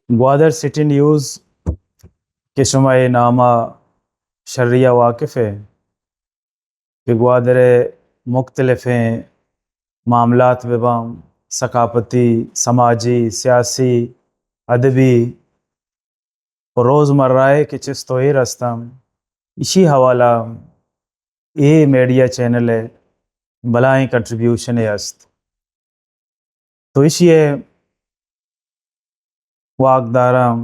Gwadar city news के शुमाए नामा शर्रिया वाक़िफ़ है कि ग्वादर मुख्तलिफ़ मामलात बेबाम सकाफ़ती, समाजी, सियासी, अदबी और रोज़मर्रा के चिस्त व रस्तम इसी हवाला ये मीडिया चैनल है बलाई कंट्रीब्यूशन है अस्त तो इसी वाकदारम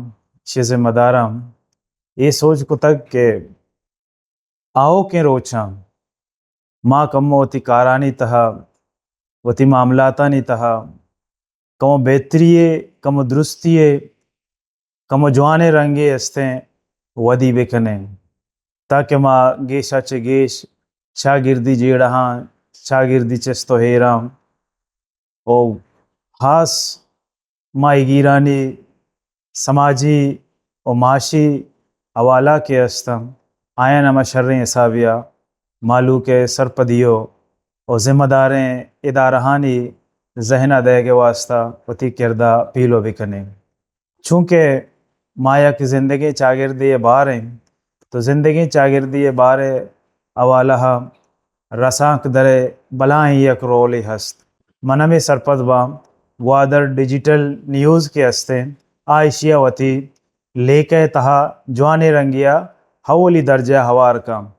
इसी ज़िम्मेदारम ये सोच को तक के आओ के रोचा माँ कम वती कारानी तहा वती मामलातानी तहा कम बेहतरिए कम दुरुस्तिए कम जवाने रंगे हस्ते वदी बेकने ताकि माँ गेशा चे गेश शागिर्दी जेड़हाँ शागिर्दी चस्तो हेराम ओ खास माई गिरानी समाजी और माशी हवाला के हस्तम आया नमा शर्रें हिसाबिया मालू के सरपदियो और ज़िम्मेदारें इदारहानी जहना दे के वास्ता वती किरदा पीलो बिकने चूँकि माया की ज़िंदगी चागिर्दी बार हैं तो ज़िंदगी चागिर्दी बार अवाला रसाक दरे बलाएं एक रोली हस्त मनमे सरपद बाम ग्वादर डिजिटल न्यूज़ के हस्ते आयशिया वती लेके तहा जवाने रंगिया हवली दर्जा हवार कम